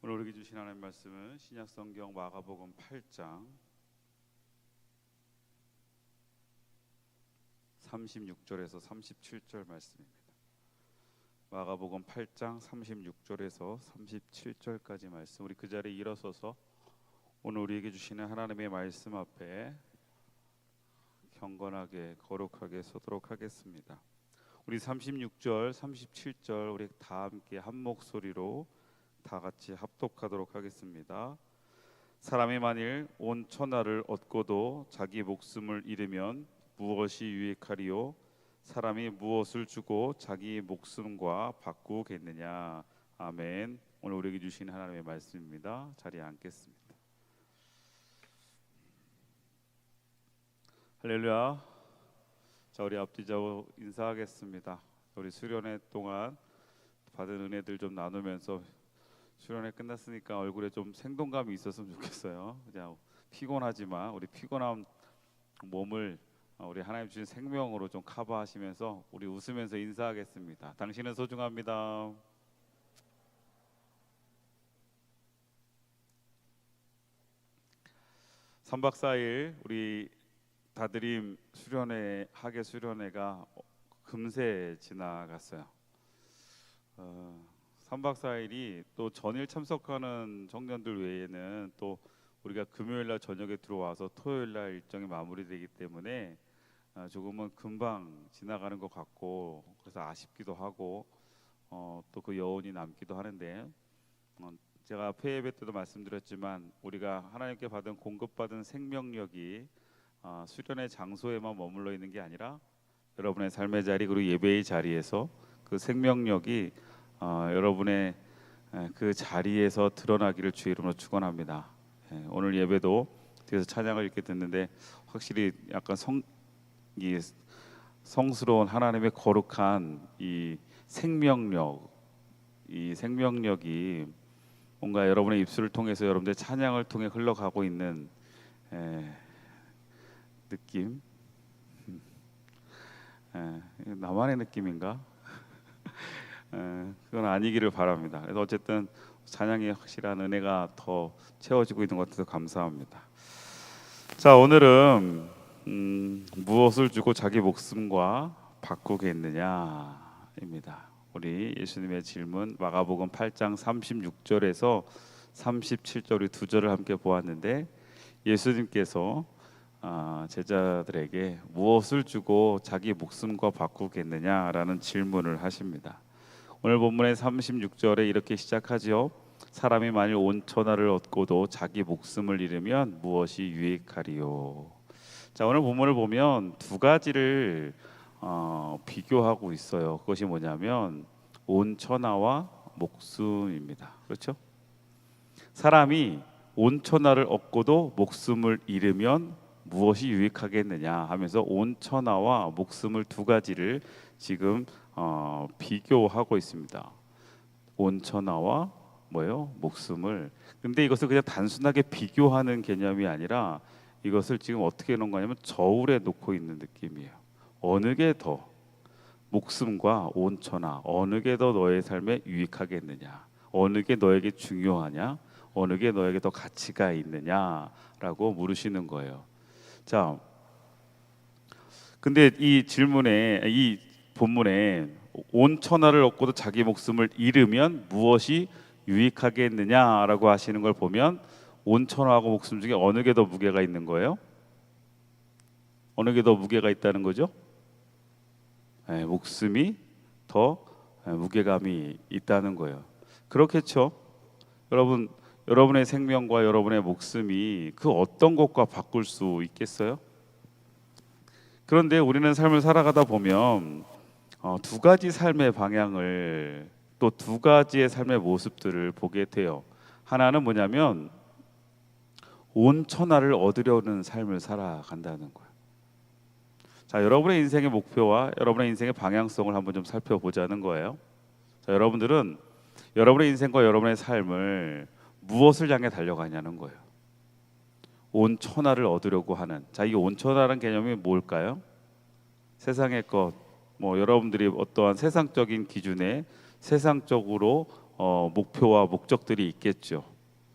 오늘 우리에게 주신 하나님 말씀은 신약성경 마가복음 8장 36절에서 37절 말씀입니다. 마가복음 8장 36절에서 37절까지 말씀, 우리 그 자리에 일어서서 오늘 우리에게 주시는 하나님의 말씀 앞에 경건하게 거룩하게 서도록 하겠습니다. 우리 36절 37절 우리 다 함께 한 목소리로 다 같이 합독하도록 하겠습니다. 사람이 만일 온 천하를 얻고도 자기 목숨을 잃으면 무엇이 유익하리요? 사람이 무엇을 주고 자기 목숨과 바꾸겠느냐? 아멘. 오늘 우리에게 주신 하나님의 말씀입니다. 자리에 앉겠습니다. 할렐루야. 자, 우리 앞뒤자고 인사하겠습니다. 우리 수련회 동안 받은 은혜들 좀 나누면서 수련회 끝났으니까 얼굴에 좀 생동감이 있었으면 좋겠어요. 그냥 피곤하지만 우리 피곤한 몸을 우리 하나님 주신 생명으로 좀 커버하시면서 우리 웃으면서 인사하겠습니다. 당신은 소중합니다. 3박 4일 우리 다드림 수련회 학예 수련회가 금세 지나갔어요. 3박 4일이 또 전일 참석하는 청년들 외에는 또 우리가 금요일날 저녁에 들어와서 토요일날 일정이 마무리되기 때문에 조금은 금방 지나가는 것 같고 그래서 아쉽기도 하고 또 그 여운이 남기도 하는데 제가 폐예배 때도 말씀드렸지만 우리가 하나님께 받은 공급받은 생명력이 수련의 장소에만 머물러 있는 게 아니라 여러분의 삶의 자리 그리고 예배의 자리에서 그 생명력이 여러분의 그 자리에서 드러나기를 주의 이름으로 축원합니다. 오늘 예배도 뒤에서 찬양을 이렇게 듣는데 확실히 약간 성스러운 하나님의 거룩한 이 생명력, 이 생명력이 뭔가 여러분의 입술을 통해서 여러분들의 찬양을 통해 흘러가고 있는 느낌. 나만의 느낌인가? 그건 아니기를 바랍니다. 그래서 어쨌든 찬양의 확실한 은혜가 더 채워지고 있는 것 같아서 감사합니다. 자, 오늘은 무엇을 주고 자기 목숨과 바꾸겠느냐입니다. 우리 예수님의 질문 마가복음 8장 36절에서 37절 두 절을 함께 보았는데 예수님께서 제자들에게 무엇을 주고 자기 목숨과 바꾸겠느냐라는 질문을 하십니다. 오늘 본문의 36절에 이렇게 시작하지요. 사람이 만일 온 천하를 얻고도 자기 목숨을 잃으면 무엇이 유익하리요? 자, 오늘 본문을 보면 두 가지를 비교하고 있어요. 그것이 뭐냐면 온 천하와 목숨입니다. 그렇죠? 사람이 온 천하를 얻고도 목숨을 잃으면 무엇이 유익하겠느냐 하면서 온 천하와 목숨을 두 가지를 지금 비교하고 있습니다. 온 천하와 뭐요? 목숨을. 근데 이것을 그냥 단순하게 비교하는 개념이 아니라 이것을 지금 어떻게 놓은 거냐면 저울에 놓고 있는 느낌이에요. 어느 게 더 목숨과 온 천하 어느 게 더 너의 삶에 유익하겠느냐, 어느 게 너에게 중요하냐, 어느 게 너에게 더 가치가 있느냐라고 물으시는 거예요. 자, 근데 이 질문에 이 본문에 온 천하를 얻고도 자기 목숨을 잃으면 무엇이 유익하겠느냐라고 하시는 걸 보면 온 천하하고 목숨 중에 어느 게 더 무게가 있는 거예요? 어느 게 더 무게가 있다는 거죠? 목숨이 더 무게감이 있다는 거예요. 그렇겠죠? 여러분의 생명과 여러분의 목숨이 그 어떤 것과 바꿀 수 있겠어요? 그런데 우리는 삶을 살아가다 보면 두 가지 삶의 방향을 또 두 가지의 삶의 모습들을 보게 돼요. 하나는 뭐냐면 온 천하를 얻으려는 삶을 살아간다는 거예요. 자, 여러분의 인생의 목표와 여러분의 인생의 방향성을 한번 좀 살펴보자는 거예요. 자, 여러분들은 여러분의 인생과 여러분의 삶을 무엇을 향해 달려가냐는 거예요. 온 천하를 얻으려고 하는. 자, 이 온 천하라는 개념이 뭘까요? 세상의 것, 뭐 여러분들이 어떠한 세상적인 기준에 세상적으로 목표와 목적들이 있겠죠.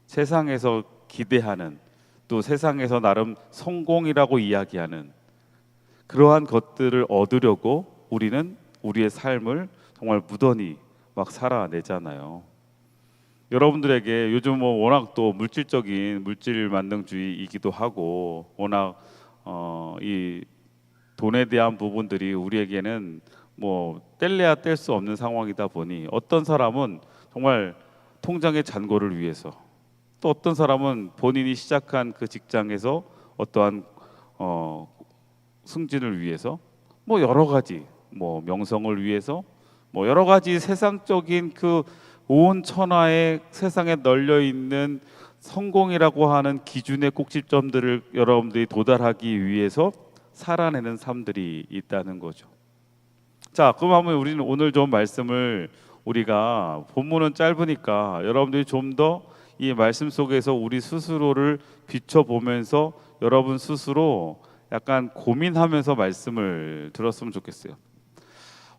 세상에서 기대하는, 또 세상에서 나름 성공이라고 이야기하는 그러한 것들을 얻으려고 우리는 우리의 삶을 정말 무던히 막 살아내잖아요. 여러분들에게 요즘 뭐 워낙 또 물질적인 물질 만능주의이기도 하고 워낙 이 돈에 대한 부분들이 우리에게는 뭐 뗄래야 뗄 수 없는 상황이다 보니 어떤 사람은 정말 통장의 잔고를 위해서, 또 어떤 사람은 본인이 시작한 그 직장에서 어떠한 승진을 위해서, 뭐 여러 가지 뭐 명성을 위해서, 뭐 여러 가지 세상적인 그 온 천하의 세상에 널려 있는 성공이라고 하는 기준의 꼭지점들을 여러분들이 도달하기 위해서 살아내는 삶들이 있다는 거죠. 자, 그럼 한번 우리는 오늘 좀 말씀을, 우리가 본문은 짧으니까 여러분들이 좀 더 이 말씀 속에서 우리 스스로를 비춰보면서 여러분 스스로 약간 고민하면서 말씀을 들었으면 좋겠어요.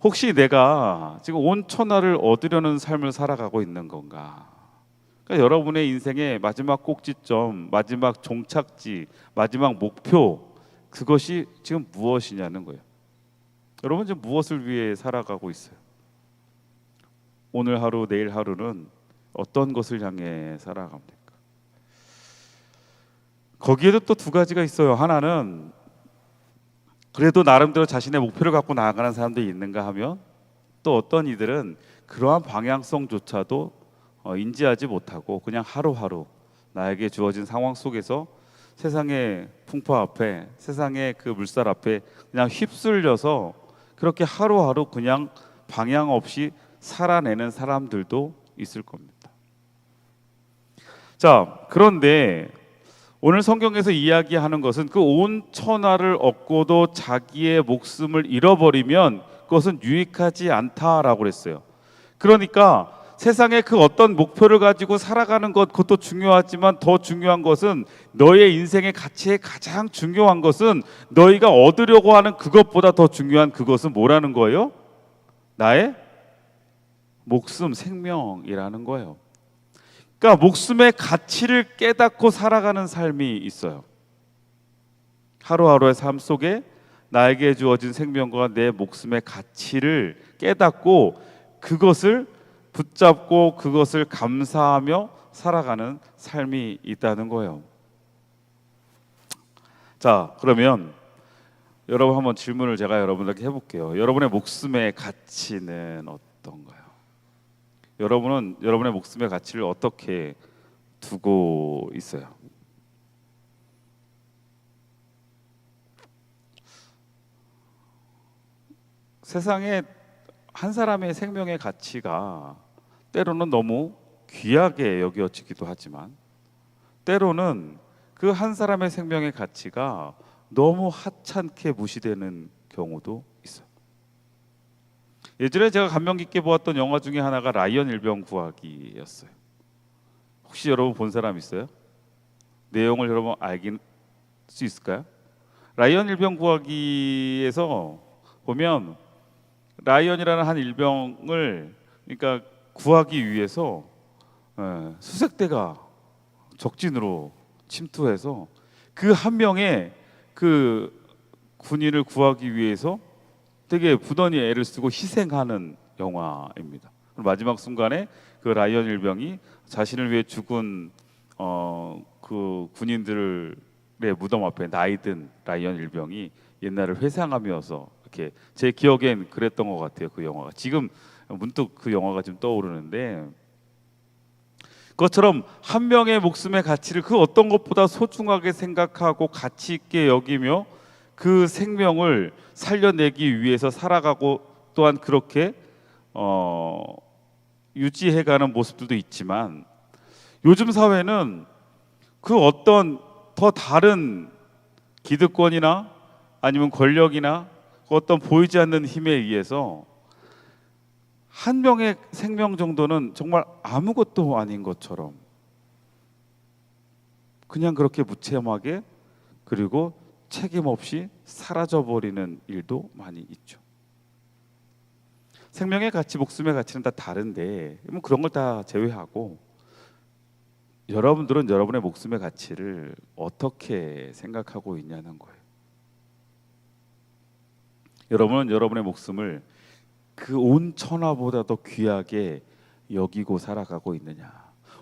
혹시 내가 지금 온 천하를 얻으려는 삶을 살아가고 있는 건가? 그러니까 여러분의 인생의 마지막 꼭지점, 마지막 종착지, 마지막 목표, 그것이 지금 무엇이냐는 거예요. 여러분 지금 무엇을 위해 살아가고 있어요? 오늘 하루, 내일 하루는 어떤 것을 향해 살아갑니까? 거기에도 또 두 가지가 있어요. 하나는 그래도 나름대로 자신의 목표를 갖고 나아가는 사람들이 있는가 하면, 또 어떤 이들은 그러한 방향성조차도 인지하지 못하고 그냥 하루하루 나에게 주어진 상황 속에서 세상의 풍파 앞에, 세상의 그 물살 앞에 그냥 휩쓸려서 그렇게 하루하루 그냥 방향 없이 살아내는 사람들도 있을 겁니다. 자, 그런데 오늘 성경에서 이야기하는 것은 그 온 천하를 얻고도 자기의 목숨을 잃어버리면 그것은 유익하지 않다라고 그랬어요. 그러니까 세상에 그 어떤 목표를 가지고 살아가는 것, 그것도 중요하지만 더 중요한 것은, 너의 인생의 가치에 가장 중요한 것은 너희가 얻으려고 하는 그것보다 더 중요한 그것은 뭐라는 거예요? 나의 목숨, 생명이라는 거예요. 그러니까 목숨의 가치를 깨닫고 살아가는 삶이 있어요. 하루하루의 삶 속에 나에게 주어진 생명과 내 목숨의 가치를 깨닫고 그것을 붙잡고 그것을 감사하며 살아가는 삶이 있다는 거예요. 자, 그러면 여러분 한번 질문을 제가 여러분에게 해볼게요. 여러분의 목숨의 가치는 어떤가요? 여러분은 여러분의 목숨의 가치를 어떻게 두고 있어요? 세상에 한 사람의 생명의 가치가 때로는 너무 귀하게 여겨지기도 하지만, 때로는 그 한 사람의 생명의 가치가 너무 하찮게 무시되는 경우도 있어요. 예전에 제가 감명 깊게 보았던 영화 중에 하나가 라이언 일병 구하기였어요. 혹시 여러분 본 사람 있어요? 내용을 여러분 알길 수 있을까요? 라이언 일병 구하기에서 보면 라이언이라는 한 일병을, 그러니까 구하기 위해서 수색대가 적진으로 침투해서 그 한 명의 그 군인을 구하기 위해서 되게 부단히 애를 쓰고 희생하는 영화입니다. 마지막 순간에 그 라이언 일병이 자신을 위해 죽은 그 군인들의 무덤 앞에 나이든 라이언 일병이 옛날을 회상하면서, 이렇게 제 기억엔 그랬던 것 같아요. 그 영화가 지금 문득 그 영화가 좀 떠오르는데, 그것처럼 한 명의 목숨의 가치를 그 어떤 것보다 소중하게 생각하고 가치 있게 여기며 그 생명을 살려내기 위해서 살아가고, 또한 그렇게 유지해가는 모습들도 있지만, 요즘 사회는 그 어떤 더 다른 기득권이나 아니면 권력이나 그 어떤 보이지 않는 힘에 의해서 한 명의 생명 정도는 정말 아무것도 아닌 것처럼 그냥 그렇게 무책임하게, 그리고 책임 없이 사라져 버리는 일도 많이 있죠. 생명의 가치, 목숨의 가치는 다 다른데 뭐 그런 걸 다 제외하고 여러분들은 여러분의 목숨의 가치를 어떻게 생각하고 있냐는 거예요. 여러분은 여러분의 목숨을 그 온 천하보다 더 귀하게 여기고 살아가고 있느냐.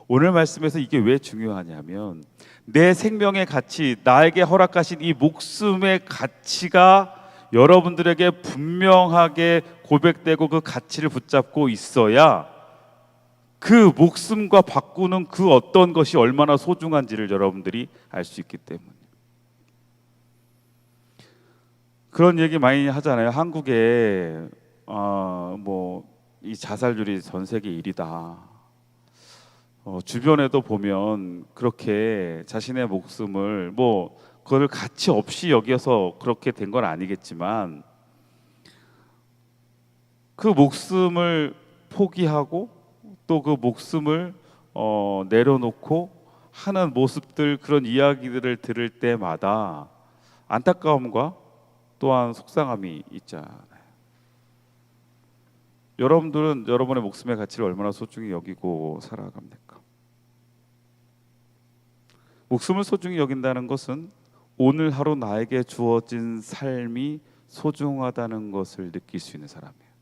오늘 말씀에서 이게 왜 중요하냐면 내 생명의 가치, 나에게 허락하신 이 목숨의 가치가 여러분들에게 분명하게 고백되고 그 가치를 붙잡고 있어야 그 목숨과 바꾸는 그 어떤 것이 얼마나 소중한지를 여러분들이 알 수 있기 때문에. 그런 얘기 많이 하잖아요. 한국에 뭐 이 자살률이 전 세계 1위다. 주변에도 보면 그렇게 자신의 목숨을 뭐 그걸 가치 없이 여겨서 그렇게 된 건 아니겠지만 그 목숨을 포기하고 또 그 목숨을 내려놓고 하는 모습들, 그런 이야기들을 들을 때마다 안타까움과 또한 속상함이 있잖아요. 여러분들은 여러분의 목숨의 가치를 얼마나 소중히 여기고 살아갑니까? 목숨을 소중히 여긴다는 것은 오늘 하루 나에게 주어진 삶이 소중하다는 것을 느낄 수 있는 사람이에요.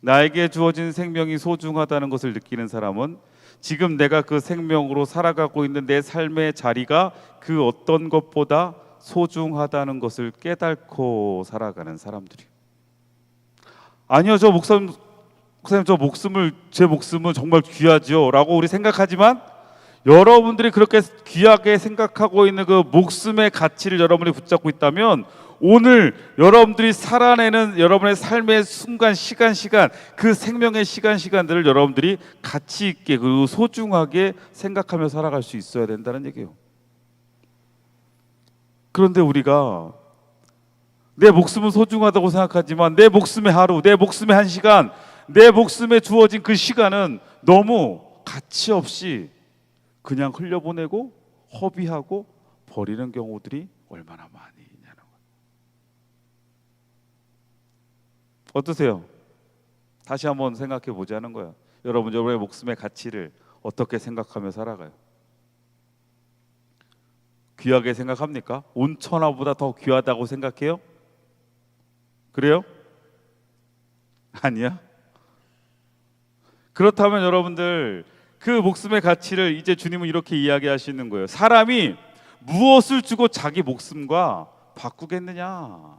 나에게 주어진 생명이 소중하다는 것을 느끼는 사람은 지금 내가 그 생명으로 살아가고 있는 내 삶의 자리가 그 어떤 것보다 소중하다는 것을 깨닫고 살아가는 사람들이에요. 아니요, 목사님 제 목숨은 정말 귀하지요 라고 우리 생각하지만 여러분들이 그렇게 귀하게 생각하고 있는 그 목숨의 가치를 여러분이 붙잡고 있다면 오늘 여러분들이 살아내는 여러분의 삶의 순간 시간 그 생명의 시간들을 여러분들이 가치 있게 그리고 소중하게 생각하며 살아갈 수 있어야 된다는 얘기예요. 그런데 우리가 내 목숨은 소중하다고 생각하지만 내 목숨의 하루, 내 목숨의 한 시간, 내 목숨에 주어진 그 시간은 너무 가치 없이 그냥 흘려보내고 허비하고 버리는 경우들이 얼마나 많이 있냐는 거예요. 어떠세요? 다시 한번 생각해 보자는 거예요. 여러분의 목숨의 가치를 어떻게 생각하며 살아가요? 귀하게 생각합니까? 온 천하보다 더 귀하다고 생각해요? 그래요? 아니야? 그렇다면 여러분들 그 목숨의 가치를 이제 주님은 이렇게 이야기하시는 거예요. 사람이 무엇을 주고 자기 목숨과 바꾸겠느냐?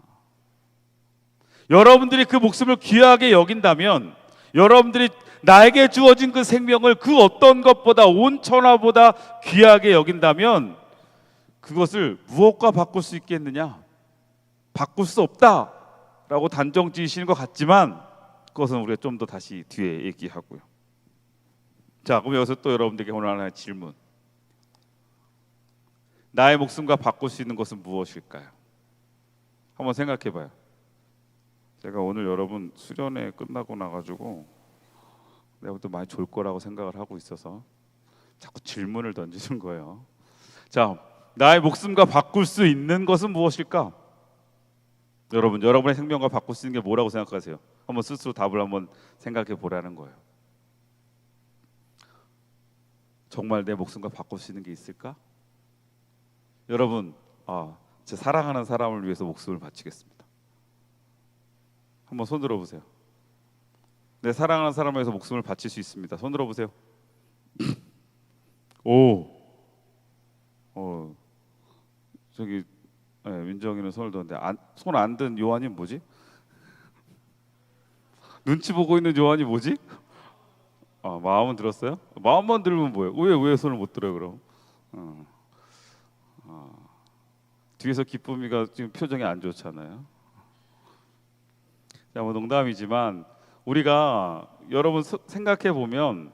여러분들이 그 목숨을 귀하게 여긴다면 여러분들이 나에게 주어진 그 생명을 그 어떤 것보다 온 천하보다 귀하게 여긴다면 그것을 무엇과 바꿀 수 있겠느냐? 바꿀 수 없다라고 단정 지으시는 것 같지만 그것은 우리가 좀 더 다시 뒤에 얘기하고요. 자, 그럼 여기서 또 여러분들에게 오늘 하나의 질문. 나의 목숨과 바꿀 수 있는 것은 무엇일까요? 한번 생각해 봐요. 제가 오늘 여러분 수련회 끝나고 나가지고 내가 또 많이 졸 거라고 생각을 하고 있어서 자꾸 질문을 던지는 거예요. 자, 나의 목숨과 바꿀 수 있는 것은 무엇일까? 여러분의 생명과 바꿀 수 있는 게 뭐라고 생각하세요? 한번 스스로 답을 한번 생각해 보라는 거예요. 정말 내 목숨과 바꿀 수 있는 게 있을까? 여러분, 제 사랑하는 사람을 위해서 목숨을 바치겠습니다. 한번 손 들어보세요. 내 사랑하는 사람을 위해서 목숨을 바칠 수 있습니다. 손 들어보세요. 저기 민정이는 손을 드는데 손 안 든 요한이 뭐지? 눈치 보고 있는 요한이 뭐지? 마음은 들었어요? 마음만 들으면 뭐예요? 왜 손을 못 들어요 그럼? 뒤에서 기쁨이가 지금 표정이 안 좋잖아요. 자, 뭐 농담이지만 우리가 여러분 생각해 보면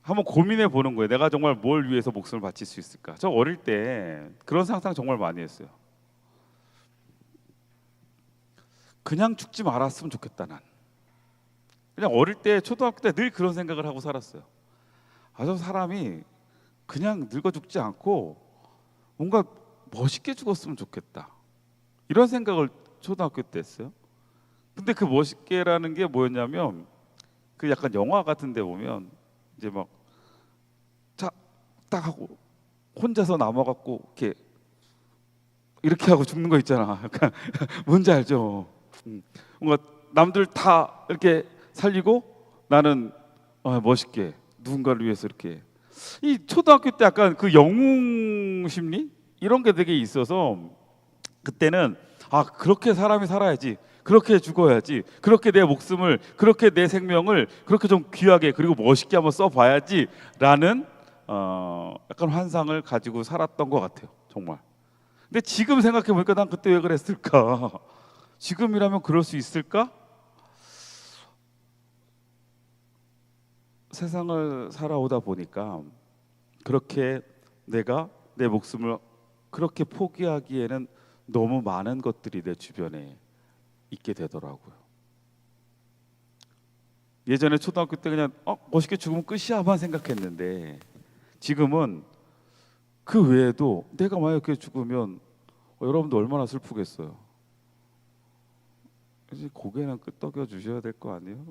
한번 고민해 보는 거예요. 내가 정말 뭘 위해서 목숨을 바칠 수 있을까? 저 어릴 때 그런 상상 정말 많이 했어요. 그냥 죽지 말았으면 좋겠다. 난 그냥 어릴 때 초등학교 때 늘 그런 생각을 하고 살았어요. 저 사람이 그냥 늙어 죽지 않고 뭔가 멋있게 죽었으면 좋겠다. 이런 생각을 초등학교 때 했어요. 근데 그 멋있게라는 게 뭐였냐면 그 약간 영화 같은 데 보면 이제 막 자, 딱 하고 혼자서 남아갖고 이렇게 하고 죽는 거 있잖아. 약간 뭔지 알죠? 뭔가 남들 다 이렇게 살리고 나는 멋있게 누군가를 위해서 이렇게. 이 초등학교 때 약간 그 영웅 심리 이런 게 되게 있어서 그때는 그렇게 사람이 살아야지, 그렇게 죽어야지, 그렇게 내 목숨을, 그렇게 내 생명을 그렇게 좀 귀하게 그리고 멋있게 한번 써봐야지라는 약간 환상을 가지고 살았던 것 같아요, 정말. 근데 지금 생각해 보니까 난 그때 왜 그랬을까? 지금이라면 그럴 수 있을까? 세상을 살아오다 보니까 그렇게 내가 내 목숨을 그렇게 포기하기에는 너무 많은 것들이 내 주변에 있게 되더라고요. 예전에 초등학교 때 그냥 멋있게 죽으면 끝이야만 생각했는데 지금은 그 외에도 내가 만약에 죽으면 여러분도 얼마나 슬프겠어요. 이제 고개는 끄덕여 주셔야 될 거 아니에요?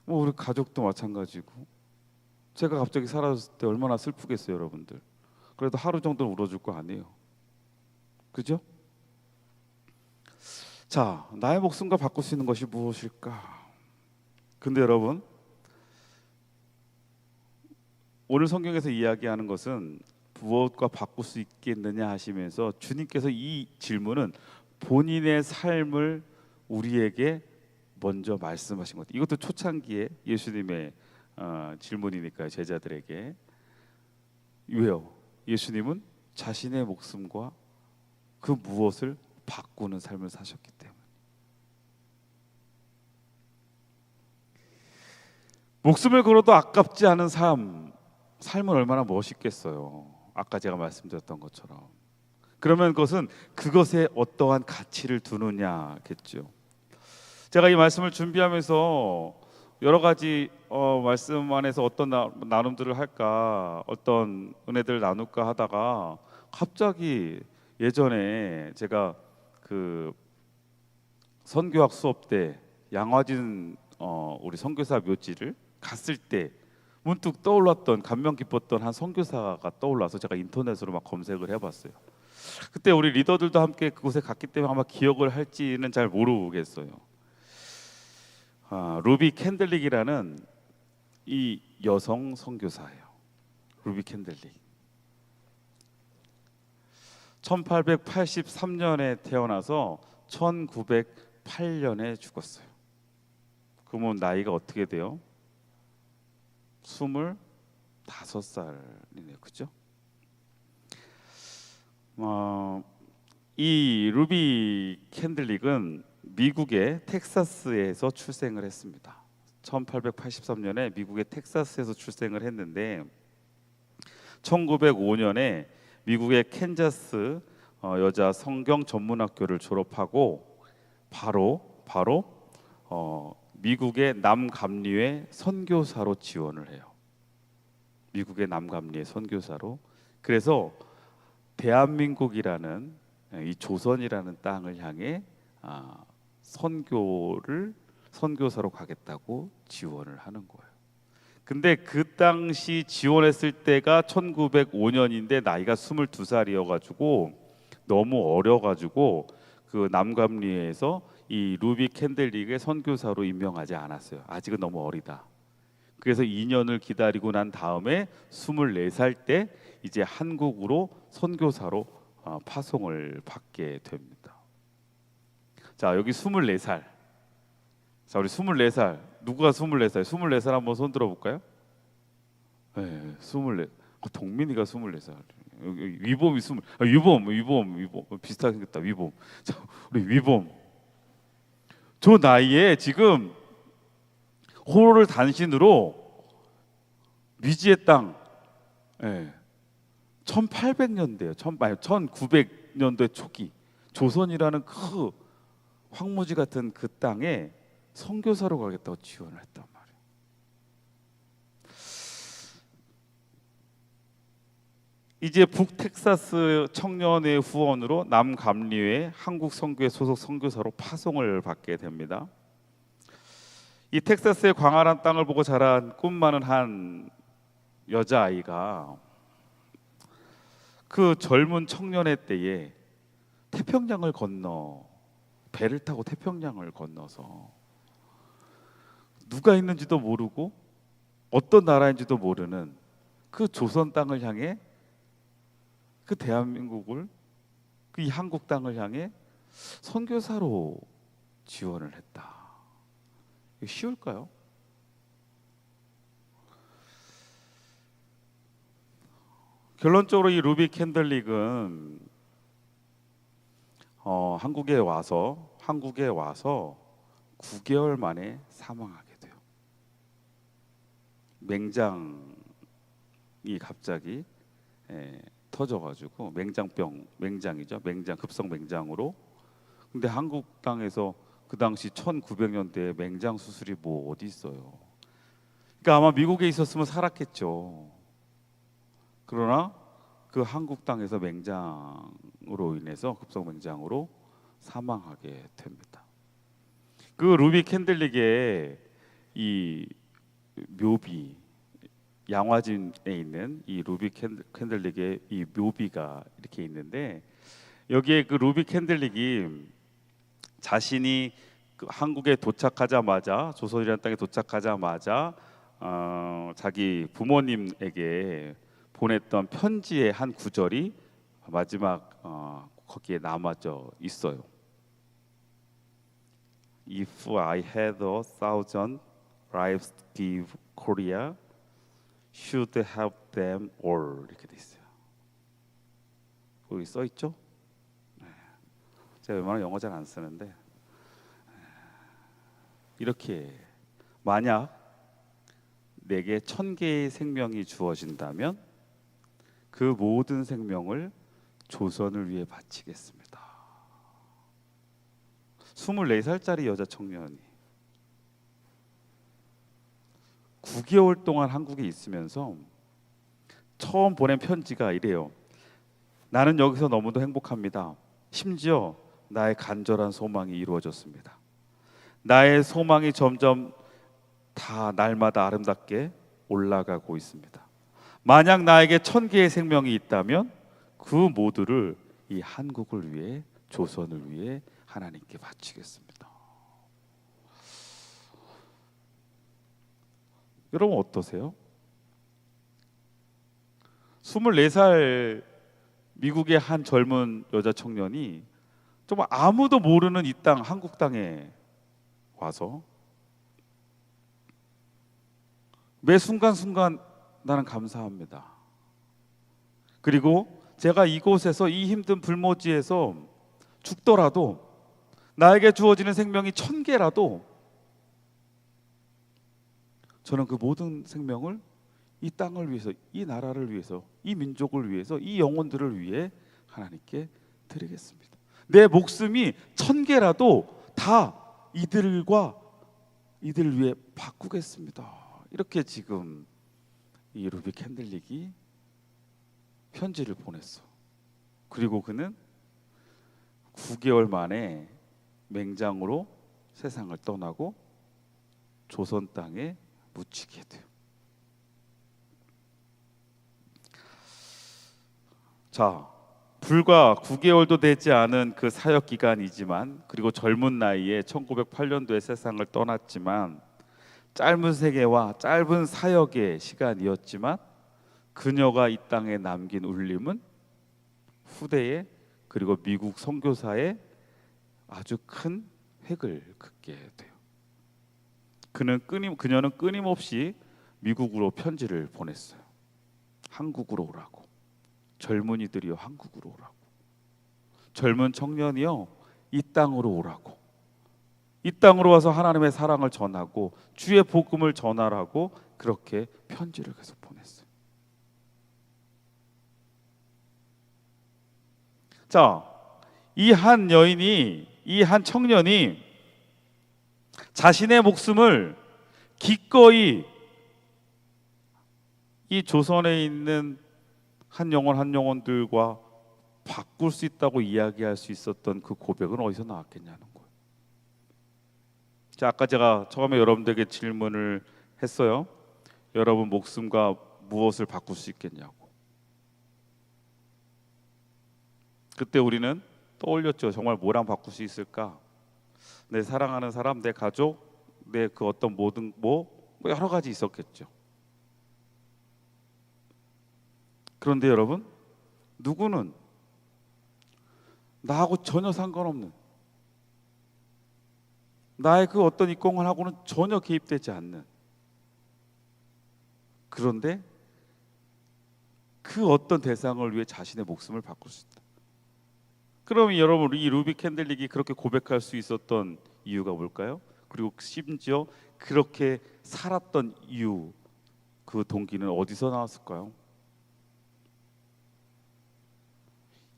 뭐 우리 가족도 마찬가지고 제가 갑자기 사라졌을 때 얼마나 슬프겠어요, 여러분들. 그래도 하루 정도는 울어줄 거 아니에요, 그죠? 자, 나의 목숨과 바꿀 수 있는 것이 무엇일까? 근데 여러분, 오늘 성경에서 이야기하는 것은 무엇과 바꿀 수 있겠느냐 하시면서 주님께서 이 질문은 본인의 삶을 우리에게 먼저 말씀하신 것. 이것도 초창기에 예수님의 질문이니까요, 제자들에게. 왜요? 예수님은 자신의 목숨과 그 무엇을 바꾸는 삶을 사셨기 때문에. 목숨을 걸어도 아깝지 않은 삶은 얼마나 멋있겠어요. 아까 제가 말씀드렸던 것처럼. 그러면 그것은 그것에 어떠한 가치를 두느냐겠죠. 제가 이 말씀을 준비하면서 여러 가지 말씀 안에서 어떤 나눔들을 할까, 어떤 은혜들을 나눌까 하다가 갑자기 예전에 제가 그 선교학 수업 때 양화진 우리 선교사 묘지를 갔을 때 문득 떠올랐던 감명 깊었던 한 선교사가 떠올라서 제가 인터넷으로 막 검색을 해봤어요. 그때 우리 리더들도 함께 그곳에 갔기 때문에 아마 기억을 할지는 잘 모르겠어요. 루비 캔들릭이라는 이 여성 선교사예요. 루비 캔들릭. 1883년에 태어나서 1908년에 죽었어요. 그러면 나이가 어떻게 돼요? 25살이네요. 그죠? 이 루비 캔들릭은 미국의 텍사스에서 출생을 했습니다. 1883년에 미국의 텍사스에서 출생을 했는데 1905년에 미국의 캔자스 여자 성경 전문학교를 졸업하고 바로 미국의 남감리회 선교사로 지원을 해요. 미국의 남감리회 선교사로. 그래서 대한민국이라는 이 조선이라는 땅을 향해 선교사로 가겠다고 지원을 하는 거예요. 근데 그 당시 지원했을 때가 1905년인데 나이가 22살이어가지고 너무 어려가지고 그 남감리에서 이 루비 캔들릭의 선교사로 임명하지 않았어요. 아직은 너무 어리다. 그래서 2년을 기다리고 난 다음에 24살 때 이제 한국으로 선교사로 파송을 받게 됩니다. 자, 여기 24살. 자, 우리 24살. 누가 24살? 24살 한번 손 들어볼까요? 네, 24. 동민이가 24살. 여기 위봄이 위봄 비슷하게 생겼다. 위봄. 자, 우리 위봄. 저 나이에 지금 호로를 단신으로 미지의 땅, 1800년대요. 1900년대 초기 조선이라는 그 황무지 같은 그 땅에 선교사로 가겠다고 지원을 했단 말이에요. 이제 북텍사스 청년의 후원으로 남감리회 한국 선교회 소속 선교사로 파송을 받게 됩니다. 이 텍사스의 광활한 땅을 보고 자란 꿈 많은 한 여자아이가 그 젊은 청년의 때에 태평양을 건너 배를 타고 태평양을 건너서 누가 있는지도 모르고 어떤 나라인지도 모르는 그 조선 땅을 향해 그 대한민국을 이 한국 땅을 향해 선교사로 지원을 했다. 이거 쉬울까요? 결론적으로 이 루비 캔들릭은 한국에 와서 9개월 만에 사망하게 돼요. 맹장이 갑자기 터져가지고 맹장이죠. 급성 맹장으로. 근데 한국 땅에서 그 당시 1900년대에 맹장 수술이 뭐 어디 있어요. 그러니까 아마 미국에 있었으면 살았겠죠. 그러나 그 한국 땅에서 맹장으로 인해서 급성 맹장으로 사망하게 됩니다. 그 루비 캔들릭의 이 묘비, 양화진에 있는 이 루비 캔들릭의 이 묘비가 이렇게 있는데, 여기에 그 루비 캔들릭이 자신이 그 한국에 도착하자마자, 조선이라는 땅에 도착하자마자 자기 부모님에게 보냈던 편지의 한 구절이 마지막 거기에 남아져 있어요. If I had 1,000 lives to give Korea, should have them all. 이렇게 돼 있어요. 거기 써 있죠? 제가 웬만하면 영어 잘 안 쓰는데, 이렇게 만약 내게 1000개의 생명이 주어진다면 그 모든 생명을 조선을 위해 바치겠습니다. 24살짜리 여자 청년이 9개월 동안 한국에 있으면서 처음 보낸 편지가 이래요. 나는 여기서 너무도 행복합니다. 심지어 나의 간절한 소망이 이루어졌습니다. 나의 소망이 점점 다 날마다 아름답게 올라가고 있습니다. 만약 나에게 1000개의 생명이 있다면 그 모두를 이 한국을 위해, 조선을 위해 하나님께 바치겠습니다. 여러분 어떠세요? 24살 미국의 한 젊은 여자 청년이 정말 아무도 모르는 이 땅, 한국 땅에 와서 매 순간순간 나는 감사합니다. 그리고 제가 이곳에서 이 힘든 불모지에서 죽더라도 나에게 주어지는 생명이 1000개라도 저는 그 모든 생명을 이 땅을 위해서, 이 나라를 위해서, 이 민족을 위해서, 이 영혼들을 위해 하나님께 드리겠습니다. 내 목숨이 1000개라도 다 이들 위해 바꾸겠습니다. 이렇게 지금 이 루비 캔들릭이 편지를 보냈어. 그리고 그는 9개월 만에 맹장으로 세상을 떠나고 조선 땅에 묻히게 돼요. 자, 불과 9개월도 되지 않은 그 사역 기간이지만, 그리고 젊은 나이에 1908년도에 세상을 떠났지만, 짧은 세계와 짧은 사역의 시간이었지만 그녀가 이 땅에 남긴 울림은 후대에, 그리고 미국 선교사에 아주 큰 획을 긋게 돼요. 그녀는 끊임없이 미국으로 편지를 보냈어요. 한국으로 오라고. 젊은이들이요, 한국으로 오라고. 젊은 청년이요, 이 땅으로 오라고. 이 땅으로 와서 하나님의 사랑을 전하고 주의 복음을 전하라고 그렇게 편지를 계속 보냈어요. 자, 이 한 여인이, 이 한 청년이 자신의 목숨을 기꺼이 이 조선에 있는 한 영혼 한 영혼들과 바꿀 수 있다고 이야기할 수 있었던 그 고백은 어디서 나왔겠냐는 거예요. 자, 아까 제가 처음에 여러분들에게 질문을 했어요. 여러분 목숨과 무엇을 바꿀 수 있겠냐고. 그때 우리는 떠올렸죠. 정말 뭐랑 바꿀 수 있을까? 내 사랑하는 사람, 내 가족, 내 그 어떤 모든 뭐 여러 가지 있었겠죠. 그런데 여러분, 누구는 나하고 전혀 상관없는, 나의 그 어떤 이공간하고는 전혀 개입되지 않는, 그런데 그 어떤 대상을 위해 자신의 목숨을 바꿀 수 있다. 그러면 여러분, 이 루비 캔들릭이 그렇게 고백할 수 있었던 이유가 뭘까요? 그리고 심지어 그렇게 살았던 이유, 그 동기는 어디서 나왔을까요?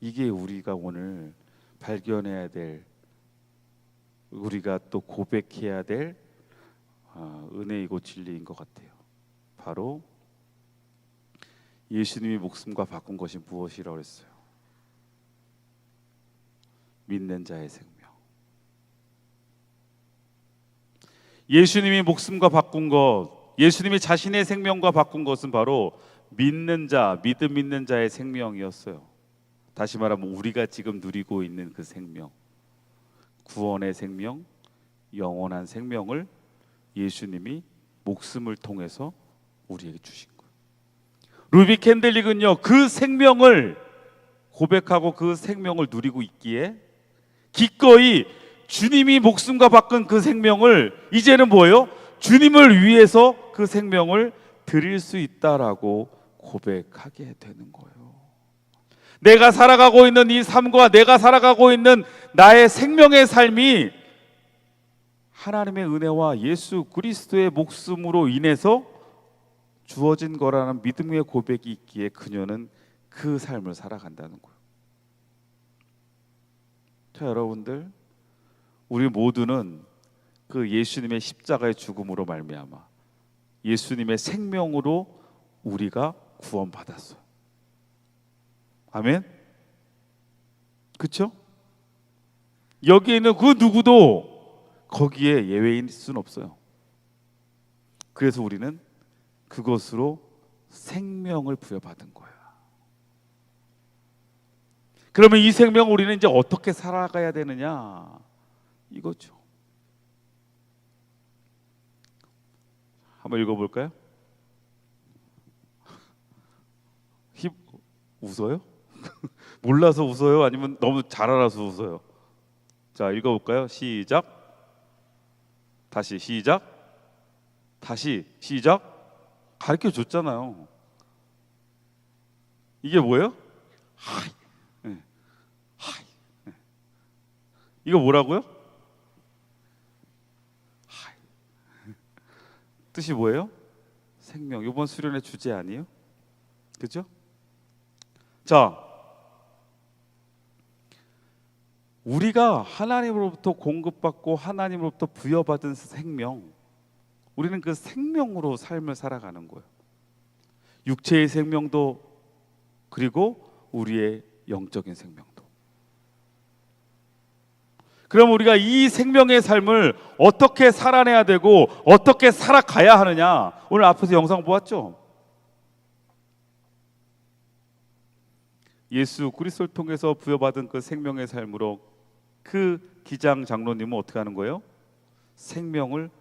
이게 우리가 오늘 발견해야 될, 우리가 또 고백해야 될 은혜이고 진리인 것 같아요. 바로 예수님이 목숨과 바꾼 것이 무엇이라고 했어요? 믿는 자의 생명. 예수님이 목숨과 바꾼 것, 예수님이 자신의 생명과 바꾼 것은 바로 믿는 자, 믿음 있는 자의 생명이었어요. 다시 말하면 우리가 지금 누리고 있는 그 생명, 구원의 생명, 영원한 생명을 예수님이 목숨을 통해서 우리에게 주신 거예요. 루비 캔들릭은요, 그 생명을 고백하고 그 생명을 누리고 있기에 기꺼이 주님이 목숨과 바꾼 그 생명을 이제는 뭐예요? 주님을 위해서 그 생명을 드릴 수 있다라고 고백하게 되는 거예요. 내가 살아가고 있는 이 삶과 내가 살아가고 있는 나의 생명의 삶이 하나님의 은혜와 예수 그리스도의 목숨으로 인해서 주어진 거라는 믿음의 고백이 있기에 그녀는 그 삶을 살아간다는 거예요. 자, 여러분들, 우리 모두는 그 예수님의 십자가의 죽음으로 말미암아 예수님의 생명으로 우리가 구원받았어요. 아멘? 그렇죠? 여기에 있는 그 누구도 거기에 예외인 수는 없어요. 그래서 우리는 그것으로 생명을 부여받은 거야. 그러면 이 생명을 우리는 이제 어떻게 살아가야 되느냐, 이거죠. 한번 읽어볼까요? 웃어요? 몰라서 웃어요? 아니면 너무 잘 알아서 웃어요? 자, 읽어볼까요? 시작. 다시 시작. 다시 시작. 가르쳐 줬잖아요. 이게 뭐예요? 하이. 네. 하이. 네. 이거 뭐라고요? 하이. 뜻이 뭐예요? 생명. 이번 수련의 주제 아니에요? 그죠? 자, 우리가 하나님으로부터 공급받고 하나님으로부터 부여받은 생명, 우리는 그 생명으로 삶을 살아가는 거예요. 육체의 생명도, 그리고 우리의 영적인 생명도. 그럼 우리가 이 생명의 삶을 어떻게 살아내야 되고 어떻게 살아가야 하느냐, 오늘 앞에서 영상 보았죠? 예수 그리스도를 통해서 부여받은 그 생명의 삶으로 그 기장 장로님은 어떻게 하는 거예요? 생명을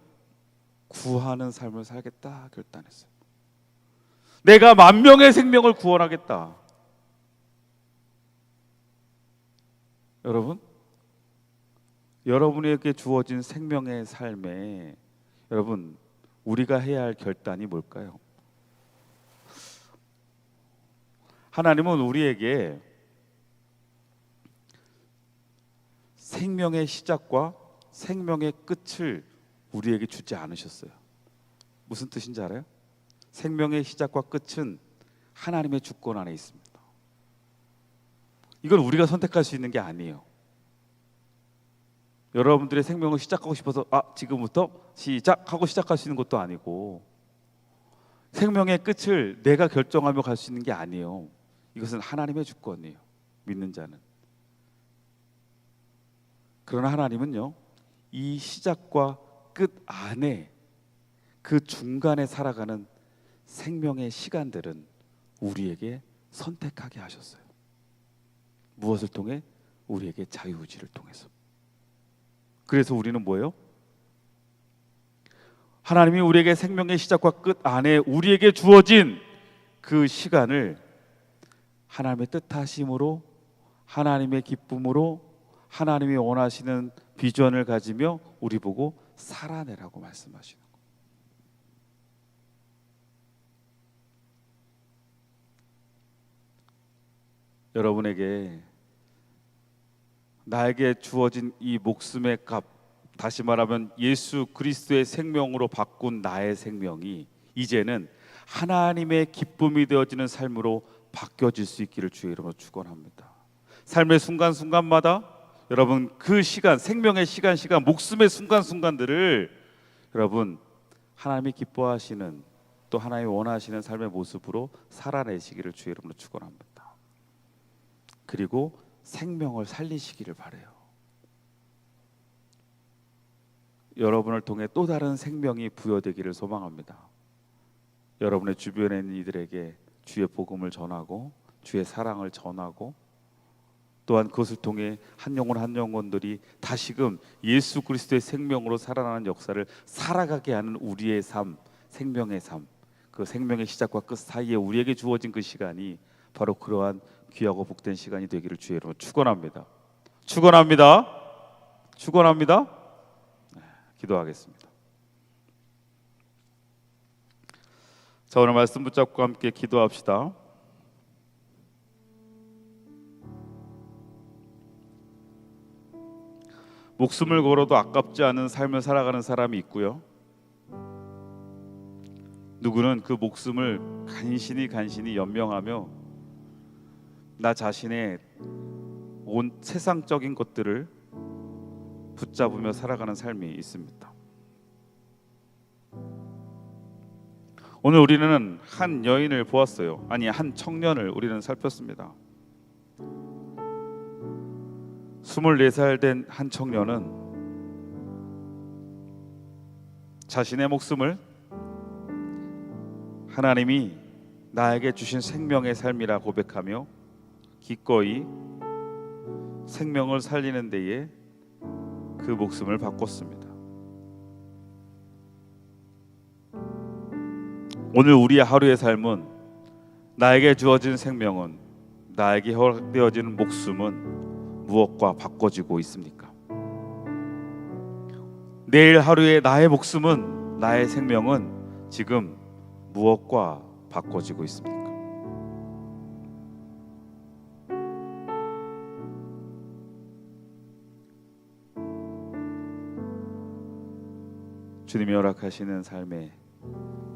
구하는 삶을 살겠다 결단했어요. 내가 만 명의 생명을 구원하겠다. 여러분, 여러분에게 주어진 생명의 삶에 여러분, 우리가 해야 할 결단이 뭘까요? 하나님은 우리에게 생명의 시작과 생명의 끝을 우리에게 주지 않으셨어요. 무슨 뜻인지 알아요? 생명의 시작과 끝은 하나님의 주권 안에 있습니다. 이걸 우리가 선택할 수 있는 게 아니에요. 여러분들의 생명을 시작하고 싶어서 지금부터 시작하고 시작할 수 있는 것도 아니고, 생명의 끝을 내가 결정하며 갈 수 있는 게 아니에요. 이것은 하나님의 주권이에요. 믿는 자는. 그러나 하나님은요, 이 시작과 끝 안에 그 중간에 살아가는 생명의 시간들은 우리에게 선택하게 하셨어요. 무엇을 통해? 우리에게 자유의지를 통해서. 그래서 우리는 뭐예요? 하나님이 우리에게 생명의 시작과 끝 안에 우리에게 주어진 그 시간을 하나님의 뜻하심으로, 하나님의 기쁨으로, 하나님이 원하시는 비전을 가지며 우리 보고 살아내라고 말씀하시는 거예요. 여러분에게 나에게 주어진 이 목숨의 값, 다시 말하면 예수 그리스도의 생명으로 바꾼 나의 생명이 이제는 하나님의 기쁨이 되어지는 삶으로 바뀌어질 수 있기를 주의 이름으로 축원합니다. 삶의 순간순간마다 여러분 그 시간, 생명의 시간, 목숨의 순간순간들을 여러분 하나님이 기뻐하시는, 또 하나님이 원하시는 삶의 모습으로 살아내시기를 주의 이름으로 축원합니다. 그리고 생명을 살리시기를 바라요. 여러분을 통해 또 다른 생명이 부여되기를 소망합니다. 여러분의 주변에 있는 이들에게 주의 복음을 전하고 주의 사랑을 전하고, 또한 그것을 통해 한 영혼 한 영혼들이 다시금 예수 그리스도의 생명으로 살아나는 역사를 살아가게 하는 우리의 삶, 생명의 삶, 그 생명의 시작과 끝 사이에 우리에게 주어진 그 시간이 바로 그러한 귀하고 복된 시간이 되기를 주의 이름으로 축원합니다. 축원합니다. 축원합니다. 기도하겠습니다. 자, 오늘 말씀 붙잡고 함께 기도합시다. 목숨을 걸어도 아깝지 않은 삶을 살아가는 사람이 있고요, 누구는 그 목숨을 간신히 연명하며 나 자신의 온 세상적인 것들을 붙잡으며 살아가는 삶이 있습니다. 오늘 우리는 한 여인을 보았어요. 아니, 한 청년을 우리는 살폈습니다. 24살 된 한 청년은 자신의 목숨을 하나님이 나에게 주신 생명의 삶이라 고백하며 기꺼이 생명을 살리는 데에 그 목숨을 바꿨습니다. 오늘 우리의 하루의 삶은, 나에게 주어진 생명은, 나에게 허락되어진 목숨은 무엇과 바꿔지고 있습니까? 내일 하루의 나의 목숨은, 나의 생명은 지금 무엇과 바꿔지고 있습니까? 주님이 허락하시는 삶에,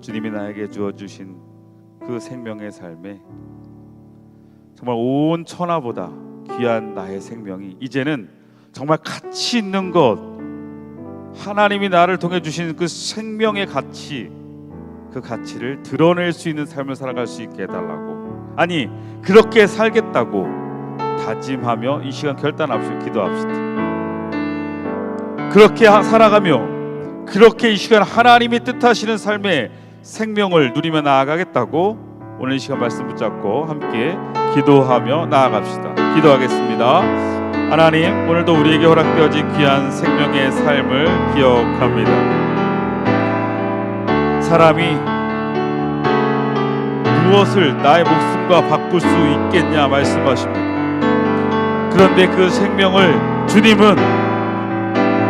주님이 나에게 주어주신 그 생명의 삶에 정말 온 천하보다 귀한 나의 생명이 이제는 정말 가치 있는 것, 하나님이 나를 통해 주신 그 생명의 가치, 그 가치를 드러낼 수 있는 삶을 살아갈 수 있게 해달라고, 아니 그렇게 살겠다고 다짐하며 이 시간 결단합시다. 기도합시다. 그렇게 살아가며 그렇게 이 시간 하나님이 뜻하시는 삶의 생명을 누리며 나아가겠다고 오늘 이 시간 말씀 붙잡고 함께 기도하며 나아갑시다. 기도하겠습니다. 하나님, 오늘도 우리에게 허락되어진 귀한 생명의 삶을 기억합니다. 사람이 무엇을 나의 목숨과 바꿀 수 있겠냐 말씀하십니다. 그런데 그 생명을 주님은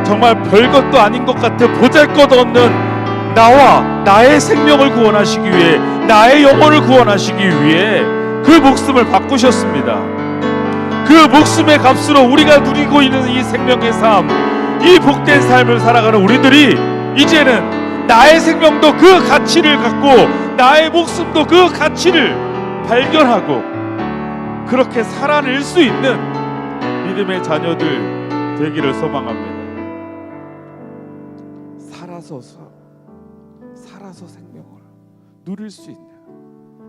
정말 별것도 아닌 것 같아 보잘것없는 나와 나의 생명을 구원하시기 위해, 나의 영혼을 구원하시기 위해 그 목숨을 바꾸셨습니다. 그 목숨의 값으로 우리가 누리고 있는 이 생명의 삶, 이 복된 삶을 살아가는 우리들이 이제는 나의 생명도 그 가치를 갖고, 나의 목숨도 그 가치를 발견하고 그렇게 살아낼 수 있는 믿음의 자녀들 되기를 소망합니다. 살아서 생명을 누릴 수 있는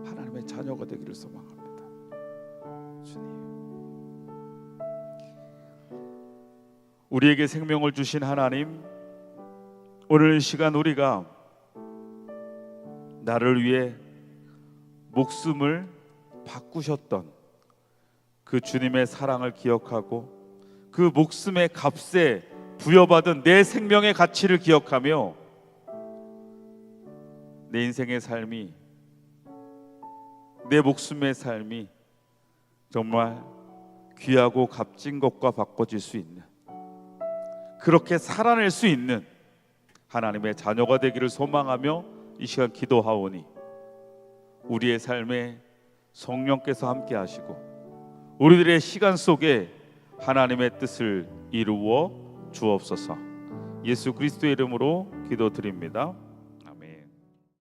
하나님의 자녀가 되기를 소망합니다. 주님, 우리에게 생명을 주신 하나님, 오늘 이 시간 우리가 나를 위해 목숨을 바꾸셨던 그 주님의 사랑을 기억하고 그 목숨의 값에 부여받은 내 생명의 가치를 기억하며 내 인생의 삶이, 내 목숨의 삶이 정말 귀하고 값진 것과 바꿔질 수 있는, 그렇게 살아낼 수 있는 하나님의 자녀가 되기를 소망하며 이 시간 기도하오니 우리의 삶에 성령께서 함께 하시고 우리들의 시간 속에 하나님의 뜻을 이루어 주옵소서. 예수 그리스도의 이름으로 기도드립니다.